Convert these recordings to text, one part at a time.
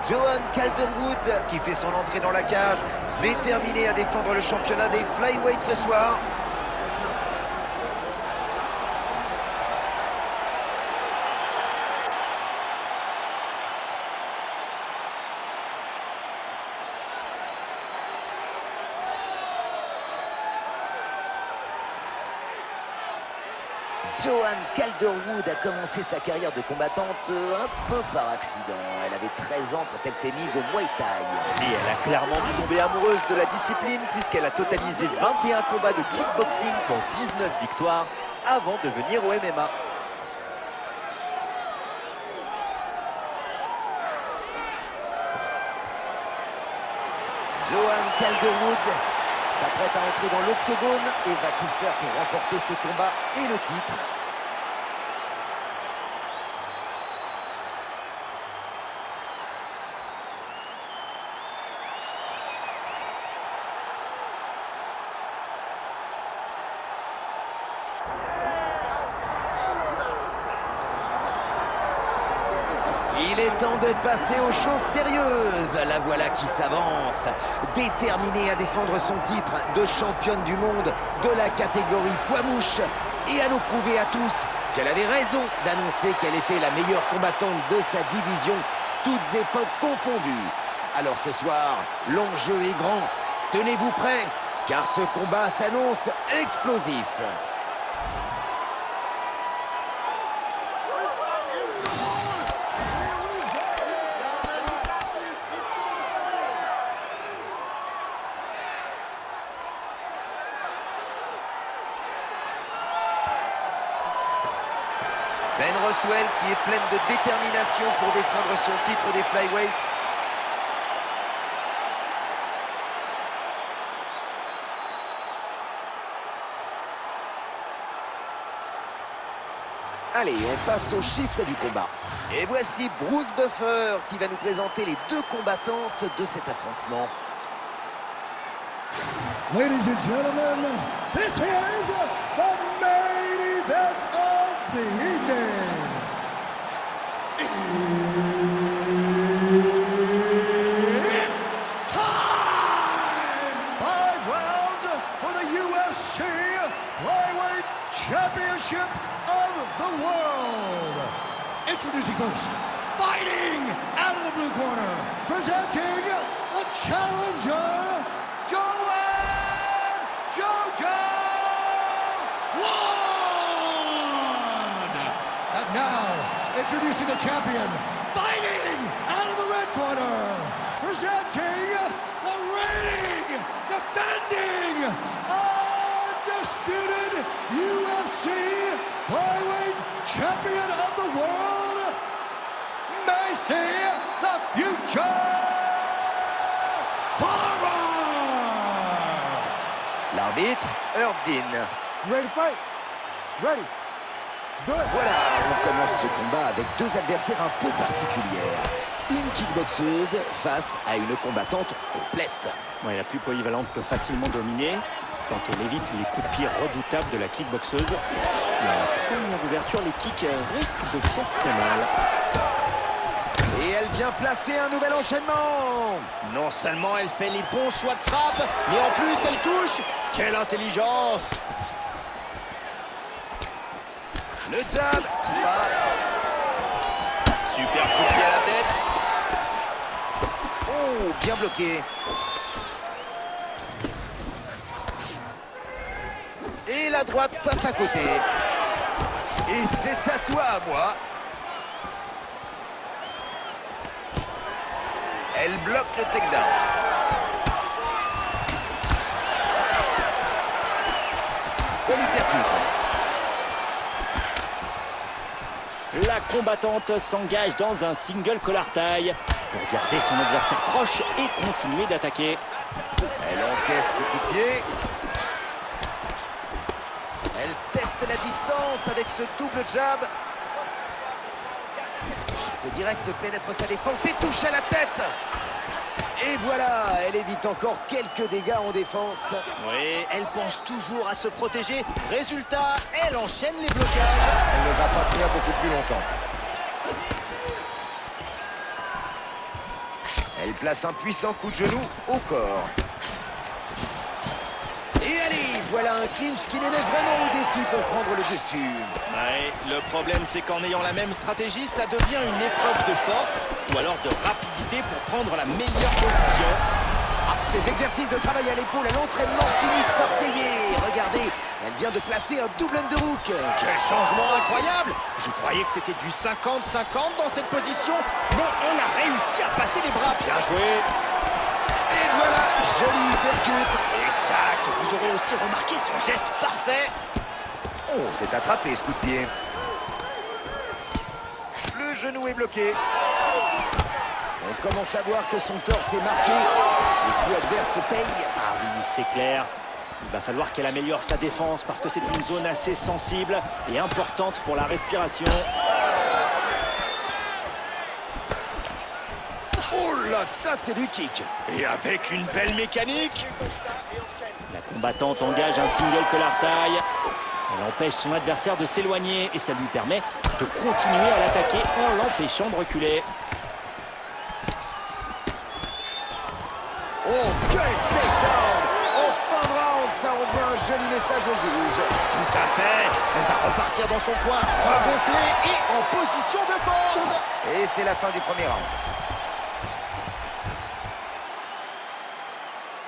Johan Calderwood qui fait son entrée dans la cage, déterminé à défendre le championnat des flyweights ce soir. Johan Calderwood a commencé sa carrière de combattante un peu par accident. Elle avait 13 ans quand elle s'est mise au Muay Thai. Et elle a clairement dû tomber amoureuse de la discipline puisqu'elle a totalisé 21 combats de kickboxing pour 19 victoires avant de venir au MMA. Johan Calderwood s'apprête à entrer dans l'octogone et va tout faire pour remporter ce combat et le titre. Il est temps de passer aux choses sérieuses. La voilà qui s'avance, déterminée à défendre son titre de championne du monde de la catégorie poids mouche et à nous prouver à tous qu'elle avait raison d'annoncer qu'elle était la meilleure combattante de sa division, toutes époques confondues. Alors ce soir, l'enjeu est grand. Tenez-vous prêts, car ce combat s'annonce explosif. Ben Roswell qui est pleine de détermination pour défendre son titre des flyweights. Allez, on passe aux chiffres du combat. Et voici Bruce Buffer qui va nous présenter les deux combattantes de cet affrontement. Ladies and gentlemen, this is the main event of the evening. It's time! 5 rounds for the UFC Flyweight Championship of the World. Introducing first, fighting out of the blue corner, presenting the challenger, Joanne Jojo Ward! And now, introducing the champion, fighting out of the red corner, presenting the reigning, defending, undisputed UFC flyweight champion of the world, Macy the Future Farmer! L'arbitre, Herb Dean. Ready to fight? Ready. Let's do it. Voilà, on commence ce combat avec deux adversaires un peu particulières. Une kickboxeuse face à une combattante complète. Ouais, la plus polyvalente peut facilement dominer quand elle évite les coups de pied redoutables de la kickboxeuse. Mais à la première ouverture, les kicks risquent de faire très mal. Et elle vient placer un nouvel enchaînement. Non seulement elle fait les bons choix de frappe, mais en plus elle touche. Quelle intelligence! Le jab qui passe. Super coup de pied à la tête. Oh, bien bloqué. Et la droite passe à côté. Et c'est à toi, à moi. Elle bloque le takedown. Elle y percute. La combattante s'engage dans un single collar tie pour garder son adversaire proche et continuer d'attaquer. Elle encaisse ce coup de pied. Elle teste la distance avec ce double jab. Ce direct pénètre sa défense et touche à la tête. Et voilà, elle évite encore quelques dégâts en défense. Oui, elle pense toujours à se protéger. Résultat, elle enchaîne les blocages. Elle ne va pas tenir beaucoup plus longtemps. Elle place un puissant coup de genou au corps. Et allez, voilà un clinch qui les met vraiment au défi pour prendre le dessus. Ouais, le problème c'est qu'en ayant la même stratégie, ça devient une épreuve de force ou alors de rapidité pour prendre la meilleure position. Ces exercices de travail à l'épaule à l'entraînement finissent par payer. Regardez, elle vient de placer un double underhook. Quel changement incroyable! Je croyais que c'était du 50-50 dans cette position, mais elle a réussi à passer les bras. Bien joué! Et voilà, joli uppercut. Exact! Vous aurez aussi remarqué son geste parfait. Oh, c'est attrapé ce coup de pied. Le genou est bloqué. On commence à voir que son torse est marqué. Le coup adverse se paye. Ah oui, c'est clair. Il va falloir qu'elle améliore sa défense parce que c'est une zone assez sensible et importante pour la respiration. Oh là, ça c'est du kick. Et avec une belle mécanique. La combattante engage un single collar tie. Elle empêche son adversaire de s'éloigner et ça lui permet de continuer à l'attaquer en l'empêchant de reculer. Oh, quel takedown! En fin de round, ça envoie un joli message au juge. Tout à fait. Elle va repartir dans son coin, regonfler et en position de force. Et c'est la fin du premier round.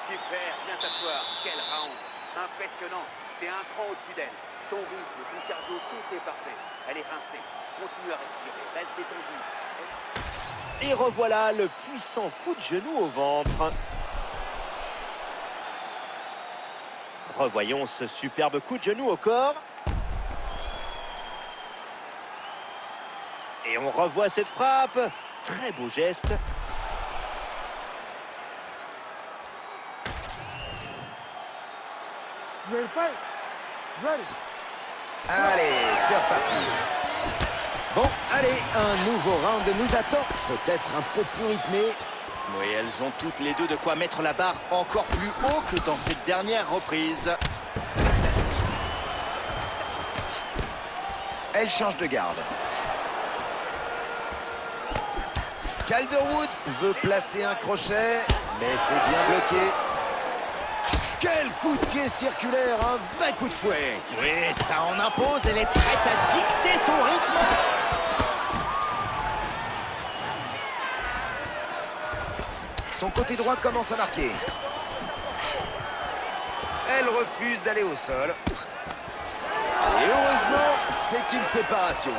Super, viens t'asseoir. Quel round. Impressionnant. T'es un cran au-dessus d'elle. Ton rythme, ton cardio, tout est parfait. Elle est rincée. Continue à respirer. Reste détendu. Et revoilà le puissant coup de genou au ventre. Revoyons ce superbe coup de genou au corps. Et on revoit cette frappe. Très beau geste. Allez, c'est reparti. Bon, allez, un nouveau round nous attend. Peut-être un peu plus rythmé. Oui, elles ont toutes les deux de quoi mettre la barre encore plus haut que dans cette dernière reprise. Elle change de garde. Calderwood veut placer un crochet, mais c'est bien bloqué. Quel coup de pied circulaire, un vrai coup de fouet. Oui, ça en impose, elle est prête à dicter son rythme. Son côté droit commence à marquer. Elle refuse d'aller au sol. Et heureusement, c'est une séparation.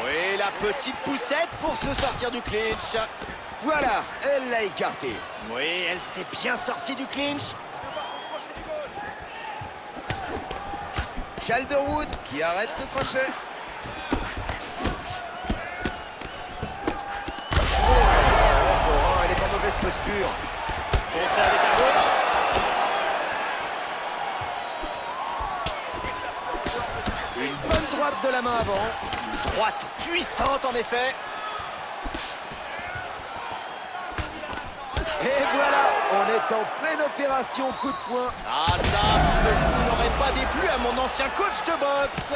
Oui, la petite poussette pour se sortir du clinch. Voilà, elle l'a écarté. Oui, elle s'est bien sortie du clinch. Calderwood qui arrête ce crochet. Oh, elle est en mauvaise posture. Contré avec un gauche. Une bonne droite de la main avant. Une droite puissante en effet. Et voilà, on est en pleine opération coup de poing. Ah ça, ce coup n'aurait pas déplu à mon ancien coach de boxe.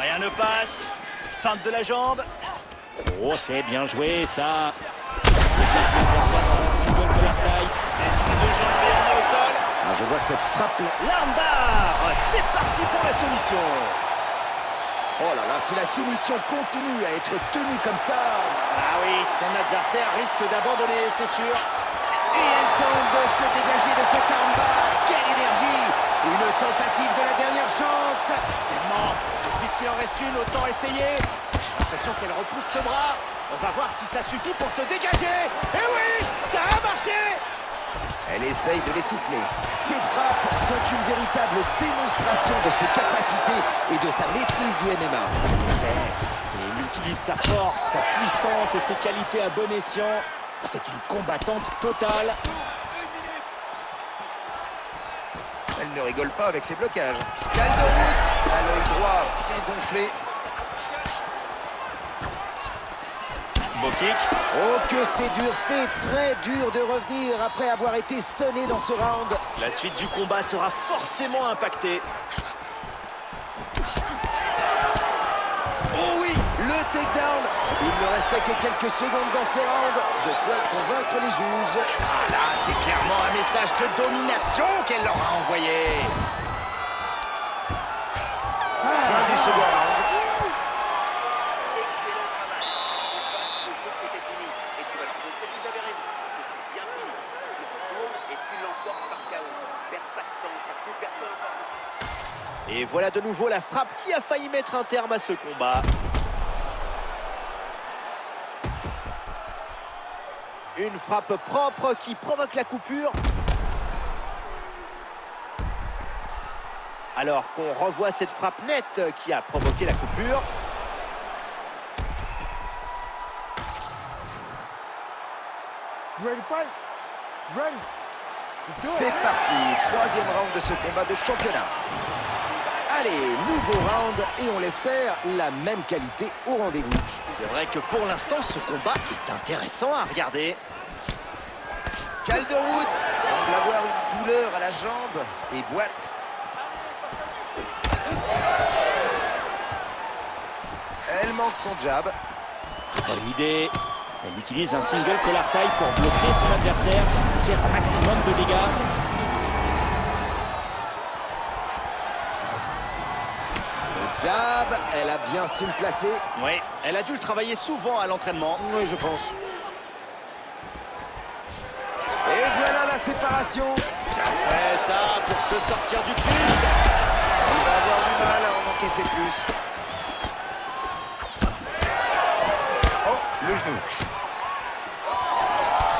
Rien ne passe. Feinte de la jambe. Oh, c'est bien joué ça. Saisie de jambe et armée au sol. Ah, je vois que cette frappe... L'armbar. C'est parti pour la soumission. Oh là là, si la soumission continue à être tenue comme ça... Ah oui, son adversaire risque d'abandonner, c'est sûr. Et elle tente de se dégager de cette armbar. Quelle énergie! Une tentative de la dernière chance. Tellement. Puisqu'il en reste une, autant essayer. J'ai l'impression qu'elle repousse ce bras. On va voir si ça suffit pour se dégager. Et oui, ça a marché. Elle essaye de l'essouffler. Ses frappes sont une véritable démonstration de ses capacités et de sa maîtrise du MMA. Et il utilise sa force, sa puissance et ses qualités à bon escient. C'est une combattante totale. Elle ne rigole pas avec ses blocages. Calderwood à l'œil droit bien gonflé. Beau kick. Oh que c'est dur, c'est très dur de revenir après avoir été sonné dans ce round. La suite du combat sera forcément impactée. Oh oui, le takedown. Il ne reste restait que quelques secondes dans ce round. De quoi convaincre les juges. Ah là, c'est clairement un message de domination qu'elle leur a envoyé. Fin du second round. Excellent travail. En face, ils ont cru que c'était fini. Et tu vas leur montrer qu'ils avaient raison. Que c'est bien fini. Tu retournes et tu l'emportes par KO. Perds pas de temps, t'as plus personne en face. Et voilà de nouveau la frappe qui a failli mettre un terme à ce combat. Une frappe propre qui provoque la coupure. Alors qu'on revoit cette frappe nette qui a provoqué la coupure. C'est parti. Troisième round de ce combat de championnat. Allez, nouveau round et on l'espère, la même qualité au rendez-vous. C'est vrai que pour l'instant, ce combat est intéressant à regarder. Calderwood semble avoir une douleur à la jambe et boite. Elle manque son jab. L'idée, elle utilise un single collar tie pour bloquer son adversaire et faire un maximum de dégâts. Le jab, elle a bien su le placer. Oui, elle a dû le travailler souvent à l'entraînement. Oui, je pense. Et voilà la séparation. Fait ça pour se sortir du plus. Il va avoir du mal à en encaisser plus. Oh, le genou.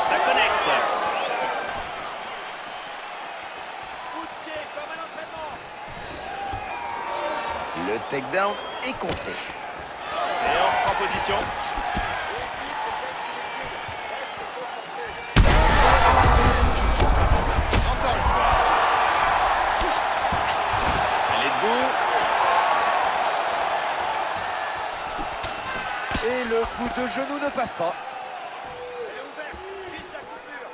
Ça connecte. Coup de pied comme à l'entraînement. Le takedown est contré. Et on reprend position. Encore une fois. Elle est debout. Et le coup de genou ne passe pas. Elle est ouverte. Vise la coupure.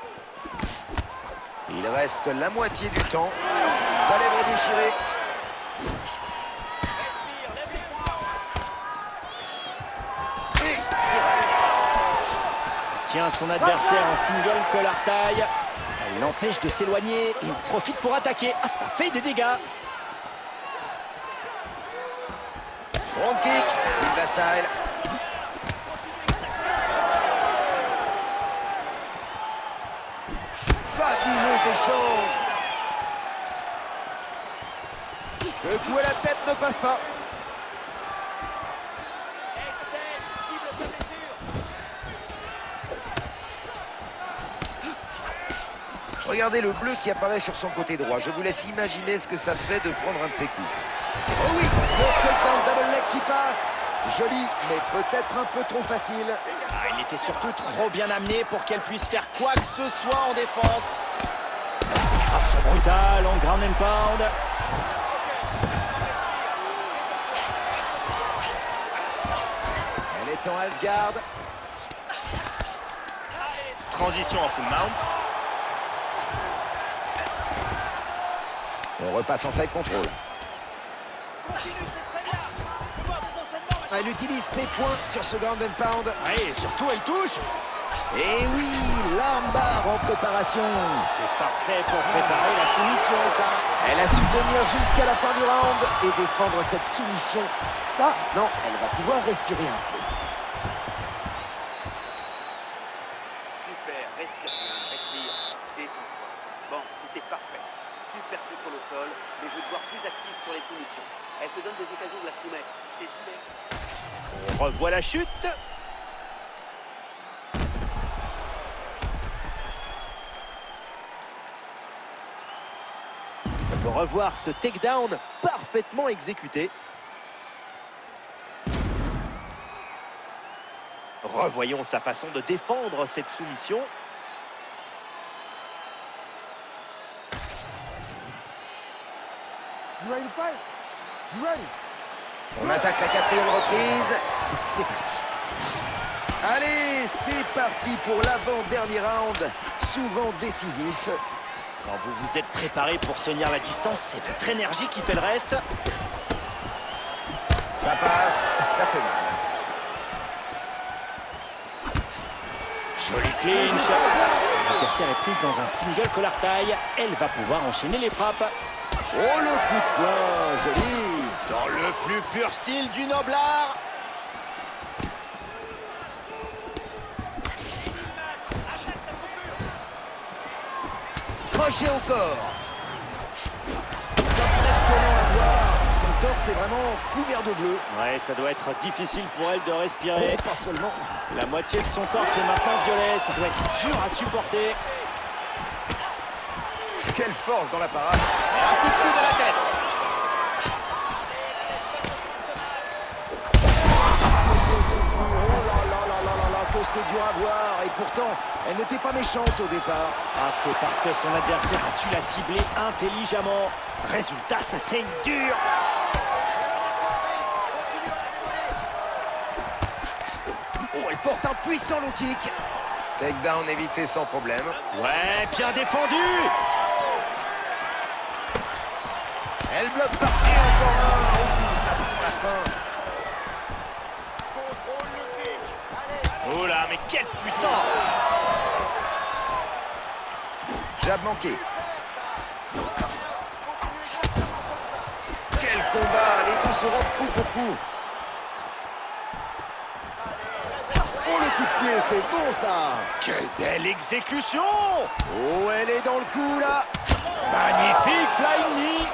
Il reste la moitié du temps. Sa lèvre déchirée. Respire, lève les poings. Et c'est raté. Tient son adversaire en single collar tie. Elle l'empêche de s'éloigner et en profite pour attaquer. Ah, ça fait des dégâts. Front kick, Silva style. Fabuleux échange. Ce coup à la tête ne passe pas. Excel, cible ta blessure. Regardez le bleu qui apparaît sur son côté droit. Je vous laisse imaginer ce que ça fait de prendre un de ces coups. Oh oui, le takedown double leg qui passe. Joli, mais peut-être un peu trop facile. Ah, il était surtout trop bien amené pour qu'elle puisse faire quoi que ce soit en défense. Ces frappes sont brutales en ground and pound. Elle est en half guard. Transition en full mount. On repasse en side control. Continue, c'est très bien. Je veux voir des enchaînements. Elle utilise ses points sur ce ground and pound. Et surtout, elle touche. Et oui, l'armbar en préparation. C'est parfait pour préparer la soumission, ça. Elle a su tenir jusqu'à la fin du round et défendre cette soumission. Non, elle va pouvoir respirer un peu. Super, respire bien, respire. Détends-toi. Bon, c'était parfait. Super contrôle au sol, mais je veux te voir plus active sur les soumissions. Elle te donne des occasions de la soumettre. Saisis-les. On revoit la chute. On peut revoir ce takedown parfaitement exécuté. Revoyons sa façon de défendre cette soumission. On attaque la quatrième reprise. C'est parti. Allez, c'est parti pour l'avant-dernier round, souvent décisif. Quand vous vous êtes préparé pour tenir la distance, c'est votre énergie qui fait le reste. Ça passe, ça fait mal. Joli clinch. Son adversaire est prise dans un single collar tie. Elle va pouvoir enchaîner les frappes. Oh, le coup de poing, joli. Dans le plus pur style du noblard. Crochet au corps. C'est impressionnant à voir. Son torse est vraiment couvert de bleu. Ouais, ça doit être difficile pour elle de respirer. Et pas seulement. La moitié de son torse est maintenant violet. Ça doit être dur à supporter. Quelle force dans la parade. Et un coup de coude à la tête. Que c'est dur à voir. Et pourtant, elle n'était pas méchante au départ. Ah, c'est parce que son adversaire a su la cibler intelligemment. Résultat, ça saigne dur. Oh, elle porte un puissant low kick. Takedown évité sans problème. Ouais, bien défendu. Elle bloque par et encore un. Oh, ça sent la fin. Oh là, mais quelle puissance! Jab manqué. Quel combat. Les deux se rendent coup pour coup. Oh, le coup de pied, c'est bon ça. Quelle belle exécution! Oh, elle est dans le coup là. Magnifique flying knee.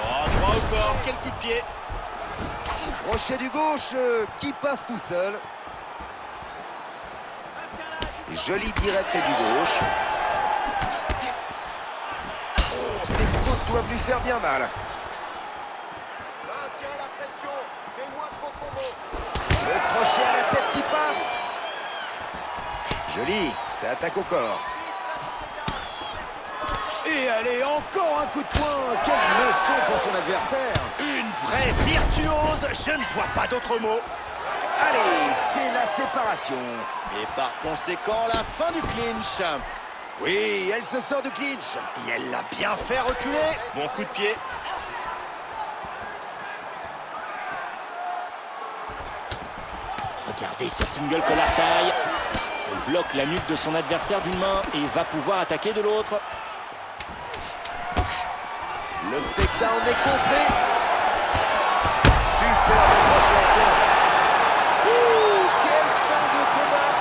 Oh, droit au corps, quel coup de pied! Crochet du gauche qui passe tout seul. Joli direct du gauche. Oh, ses côtes doivent lui faire bien mal. Le crochet à la tête qui passe. Joli, ça attaque au corps. Et allez, encore un coup de poing. Quelle leçon pour son adversaire. Une vraie virtuose. Je ne vois pas d'autre mot. Allez, c'est la séparation. Et par conséquent, la fin du clinch. Oui, elle se sort du clinch. Et elle l'a bien fait reculer. Bon coup de pied. Regardez ce single collar tie. Elle bloque la nuque de son adversaire d'une main et va pouvoir attaquer de l'autre. Le takedown est contré. Super crochet en compte. Ouh, quelle fin de combat.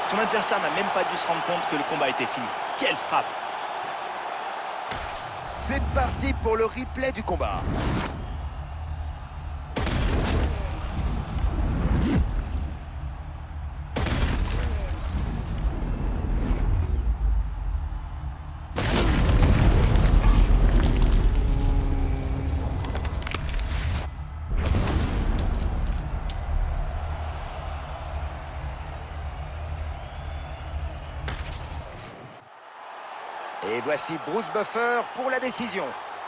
Son adversaire n'a même pas dû se rendre compte que le combat était fini. Quelle frappe! C'est parti pour le replay du combat. Et voici Bruce Buffer pour la décision.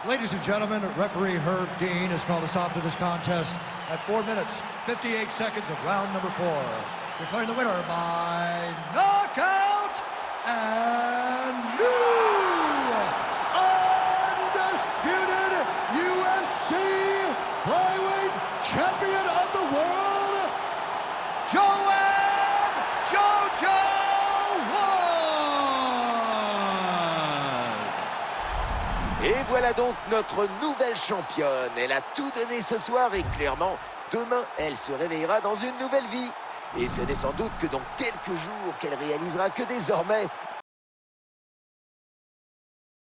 Ladies and gentlemen, referee Herb Dean has called a stop to this contest at 4 minutes, 58 seconds of round number 4. Declaring the winner by knockout and new undisputed UFC flyweight champion of the world, Joanne Jojo Ward. Et voilà donc notre nouvelle championne. Elle a tout donné ce soir et clairement, demain, elle se réveillera dans une nouvelle vie. Et ce n'est sans doute que dans quelques jours qu'elle réalisera que désormais,